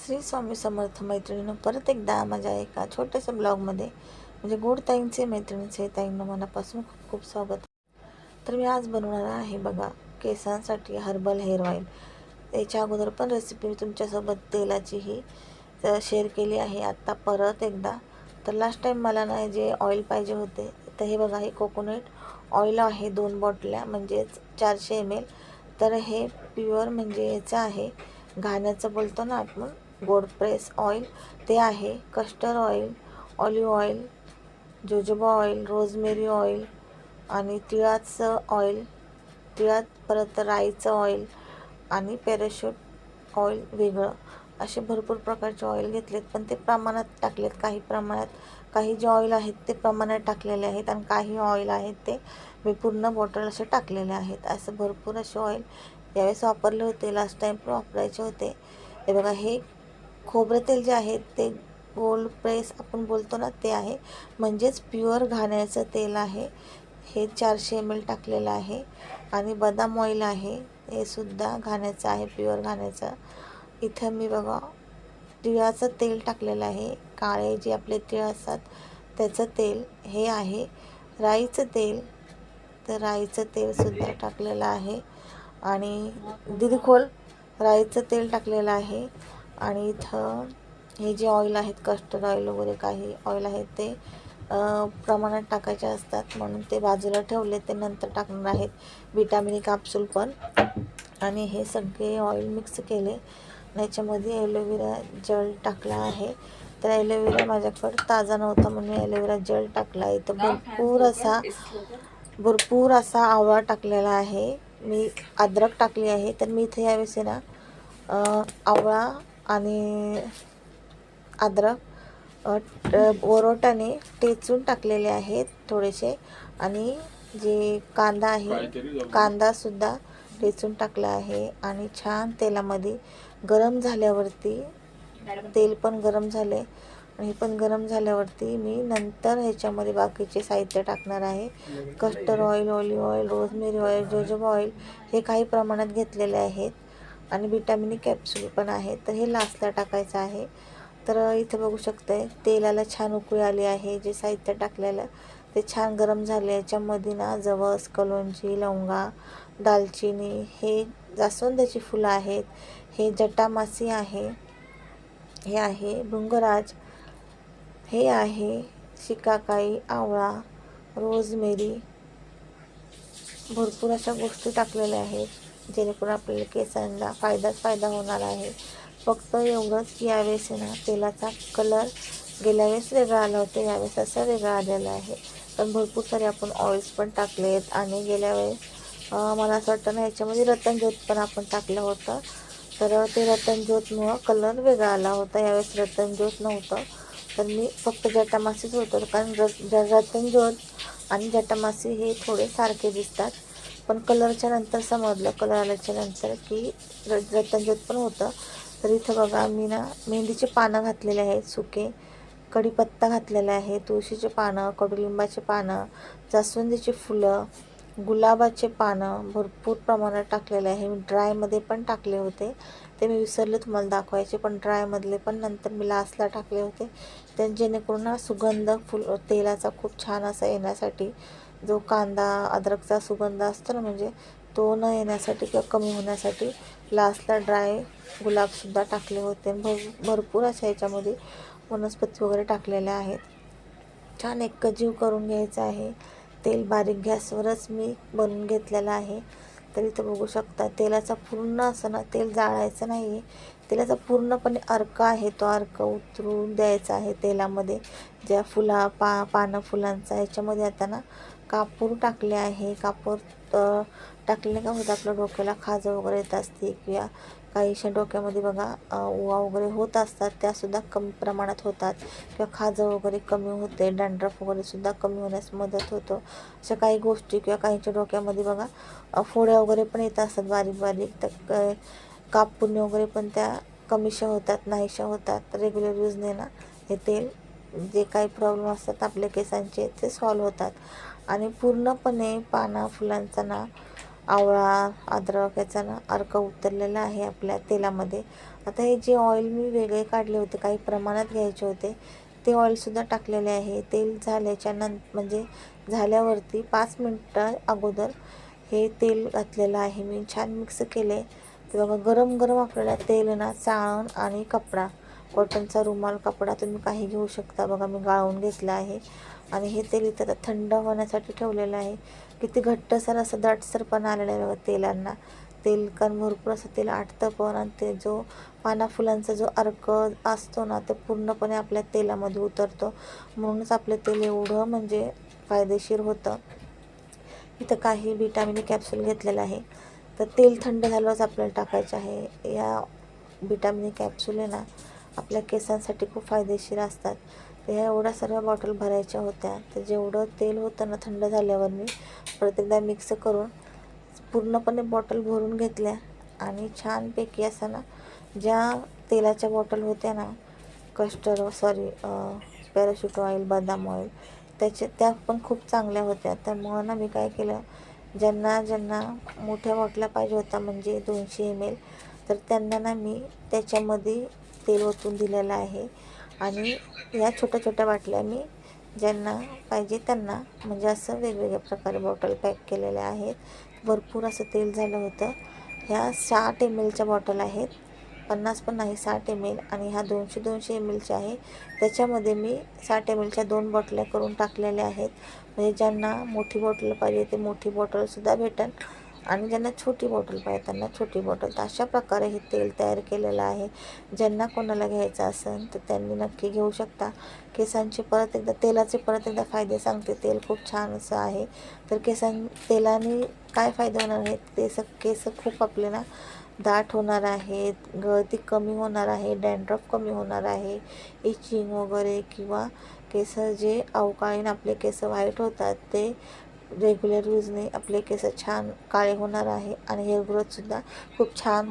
श्री स्वामी समर्थ मैत्रिणींनो, परत एकदा माझ्या एका छोट्याशा ब्लॉगमध्ये म्हणजे गोड ताईंचे मैत्रिणीचे ताईंना मनापासून खूप खूप स्वागत. तर मी आज बनवणार आहे बघा केसांसाठी हर्बल हेअर ऑइल. याच्या अगोदर पण रेसिपी मी तुमच्यासोबत तेलाचीही शेअर केली आहे आत्ता परत एकदा. तर लास्ट टाईम मला ना जे ऑइल पाहिजे होते, तर हे बघा हे कोकोनट ऑइल आहे 2 बॉटल्या म्हणजेच 400 ml. तर हे प्युअर म्हणजे याचं आहे, घाण्याचं बोलतो ना आपण, गोड प्रेस ऑइल ते आहे. Custard oil, olive oil, jojoba oil, rosemary oil आणि तिळाचं ऑइल, तिळात परत राईचं ऑइल आणि पॅराशूट ऑइल वेगळं, असे भरपूर प्रकारचे ऑइल घेतलेत. पण ते प्रमाणात टाकलेत, काही प्रमाणात, काही जे ऑइल आहेत ते प्रमाणात टाकलेले आहेत आणि काही ऑइल आहेत ते मी पूर्ण बॉटल असे टाकलेले आहेत. असं भरपूर असे ऑइल यावेळेस वापरले होते, लास्ट टाईम पण वापरायचे होते. हे बघा हे खोबरं तेल जे आहे ते गोल्ड प्रेस आपण बोलतो ना ते आहे, म्हणजेच प्युअर घाण्याचं तेल आहे. हे 400 ml टाकलेलं आहे. आणि बदाम ऑइल आहे, हे सुद्धा घाण्याचं आहे, प्युअर घाण्याचं. इथं मी बघा तिळाचं तेल टाकलेलं आहे, काळे जे आपले तीळ असतात त्याचं तेल हे आहे. राईचं तेल, तर राईचं तेलसुद्धा टाकलेलं आहे. आणि दिदीखोल राईचं तेल टाकलेलं आहे. आणि इथं हे जे ऑइल आहेत, कस्टर्ड ऑइल वगैरे काही ऑइल आहेत ते प्रमाणात टाकायचे असतात म्हणून ते बाजूला ठेवले, ते नंतर टाकणार आहेत. विटॅमिन कॅप्सूल पण. आणि हे सगळे ऑइल मिक्स केले. याच्यामध्ये ॲलोवेरा जेल टाकला आहे. तर ॲलोवेरा माझ्याकडं ताजा नव्हता म्हणून मी ॲलोवेरा जेल टाकला. इथं भरपूर असा आवळा टाकलेला आहे. मी अद्रक टाकली आहे. तर मी इथे यावेळेस ना आवळा आणि अद्रक वरोटाने टेचून टाकलेले आहेत थोडेसे. आणि जे कांदा आहे, कांदासुद्धा टेचून टाकला आहे. आणि छान तेलामध्ये गरम झाल्यावरती, तेल पण गरम झाले आणि हे पण गरम झाल्यावरती मी नंतर ह्याच्यामध्ये बाकीचे साहित्य टाकणार आहे. Custard oil, olive oil, rosemary oil, jojoba oil हे काही प्रमाणात घेतलेले आहेत. आणि विटॅमिन कॅप्सूल पण आहे, तर हे लास्टला टाकायचं आहे. तर इथं बघू शकताय तेलाला छान उकळी आली आहे. जे साहित्य टाकलेलं ते छान गरम झाले. याच्यामध्ये ना जवस, कलोंजी, लवंगा, दालचिनी, हे जास्वंदाची फुलं आहेत, हे जटामासी आहे, हे आहे भृंगराज, हे आहे शिकाकाई, आवळा, रोजमेरी, भरपूर अशा गोष्टी टाकलेल्या आहेत जेणेकरून आपल्याला केसांना फायदा होणार आहे. फक्त एवढंच की यावेळेस ना तेलाचा कलर गेल्या वेळेस वेगळा आला होता, यावेळेस असा वेगळा आलेला आहे. पण भरपूर सारे आपण ऑइल्स पण टाकलेत. आणि गेल्या वेळेस मला असं वाटतं ना याच्यामध्ये रतनज्योत पण आपण टाकलं होतं, तर ते रतनज्योतमुळं कलर वेगळा आला होता. यावेळेस रतनज्योत नव्हतं, तर मी फक्त जटामासीच होतं. कारण रतनज्योत आणि जटामासी हे थोडे सारखे दिसतात, पण कलरच्या नंतर समजलं, कलर आल्याच्या नंतर की रतनज्योत पण होतं. तर इथं बघा मी ना मेहंदीचे पानं घातलेले आहेत, सुके कढीपत्ता घातलेला आहे, तुळशीचे पानं, कडुलिंबाचे पानं, जास्वंदीची फुलं, गुलाबाचे पानं भरपूर प्रमाणात टाकलेले आहे. मी ड्रायमध्ये पण टाकले होते, ते मी विसरले तुम्हाला दाखवायचे, पण ड्रायमधले पण नंतर मी लास्टला टाकले होते. त्या जेणेकरून सुगंध तेलाचा खूप छान असा येण्यासाठी, जो कांदा अद्रकचा सुगंध असतो ना, म्हणजे तो न येण्यासाठी किंवा कमी होण्यासाठी लास्टला ड्राय गुलाबसुद्धा टाकले होते. भरपूर अशा याच्यामध्ये वनस्पती वगैरे टाकलेल्या आहेत. छान एकजीव करून घ्यायचं आहे. तेल बारीक गॅसवरच मी बनवून घेतलेलं आहे. तर इथं बघू शकता तेलाचा पूर्ण असं ना, तेल जाळायचं नाही आहे, तेलाचा पूर्णपणे अर्क आहे तो अर्क उतरून द्यायचा आहे तेलामध्ये. ज्या पानं फुलांचा याच्यामध्ये आता ना कापूर टाकले आहे. कापूर टाकले का होतं आपल्या डोक्याला खाजं वगैरे येत असते, किंवा काहीशा डोक्यामध्ये बघा उवा वगैरे होत असतात, त्यासुद्धा कमी प्रमाणात होतात, किंवा खाजं वगैरे कमी होते, डॅन्ड्रफ वगैरे सुद्धा कमी होण्यास मदत होतो. अशा काही गोष्टी, किंवा काहीच्या डोक्यामध्ये बघा फोड्या वगैरे पण येत असतात बारीक बारीक, तर कापूरने वगैरे पण त्या कमीशा होतात, नाहीशा होतात. रेग्युलर यूजने ना हे तेल, जे काही प्रॉब्लेम असतात आपल्या केसांचे ते सॉल्व होतात. आणि पूर्णपणे फुलांचा ना आवळा, अद्रक याचा ना अर्क उतरलेला आहे आपल्या तेलामध्ये. आता हे जे ऑइल मी वेगळे काढले होते, काही प्रमाणात घ्यायचे होते, ते ऑइलसुद्धा टाकलेले आहे. तेल झाल्याच्या म्हणजे झाल्यावरती 5 मिनटं अगोदर हे तेल घातलेलं आहे मी. छान मिक्स केले. ते बघा गरम गरम आपल्याला तेल ना चाळण आणि कपडा, कॉटनचा रुमाल, कपडा तुम्ही काही घेऊ शकता. बघा मी गाळून घेतलं आहे आणि हे तेल इथं थंड होण्यासाठी ठेवलेलं आहे. किती घट्टसर असं दाटसरपणा आलेला आहे बघा तेलांना. तेल कारण भरपूर असं तेल आटतं पण, आणि ते जो पाना फुलांचा जो अर्क असतो ना, तो पूर्णपणे आपल्या तेलामध्ये उतरतो. म्हणूनच आपलं तेल एवढं म्हणजे फायदेशीर होतं. इथं काही विटॅमिन कॅप्सूल घेतलेलं आहे. तर तेल थंड झाल्यावरच आपल्याला टाकायचं आहे. या विटॅमिन कॅप्सूल आहे ना आपल्या केसांसाठी खूप फायदेशीर असतात. तर ह्या एवढ्या सर्व बॉटल भरायच्या होत्या. तर जेवढं तेल होतं ना थंड झाल्यावर मी परत एकदा मिक्स करून पूर्णपणे बॉटल भरून घेतल्या आणि छानपैकी असं ना ज्या तेलाच्या बॉटल होत्या ना, पॅराशूट ऑइल, बदाम ऑइल, त्या पण खूप चांगल्या होत्या. त्यामुळं ना मी काय केलं, ज्यांना मोठ्या बॉटल्या पाहिजे होत्या म्हणजे 200 ml, तर त्यांना ना मी त्याच्यामध्ये तेल ओतून दिलेलं आहे. आणि या छोट्या छोट्या बाटल्या मी ज्यांना पाहिजे त्यांना म्हणजे असं वेगवेगळ्या प्रकारे बॉटल पॅक केलेल्या आहेत. भरपूर असं तेल झालं होतं. ह्या 60 mlच्या बॉटल आहेत, 50 पण नाही, 60 ml. आणि ह्या 200 mlच्या आहे. त्याच्यामध्ये मी 60 mlच्या 2 बॉटल्या करून टाकलेल्या आहेत. म्हणजे ज्यांना मोठी बॉटल पाहिजे ते मोठी बॉटलसुद्धा भेटेल, आणि ज्यांना छोटी बॉटल पाहिजे त्यांना छोटी बॉटल. तर अशा प्रकारे हे तेल तयार केलेलं आहे. ज्यांना कोणाला घ्यायचं असेल तर त्यांनी नक्की घेऊ शकता. केसांचे तेलाचे परत एकदा फायदे सांगते. तेल खूप छान असं आहे. तर तेलाने काय फायदे होणार आहेत, केस खूप आपले ना दाट होणार आहेत, गळती कमी होणार आहे, डॅन्ड्रफ कमी होणार आहे, इचिंग वगैरे, किंवा केस जे अवकाळीने आपले केस व्हाईट होतात ते रेग्युलर यूजने आपले केस छान काळे होणार आहे. आणि हेअर ग्रोथसुद्धा खूप छान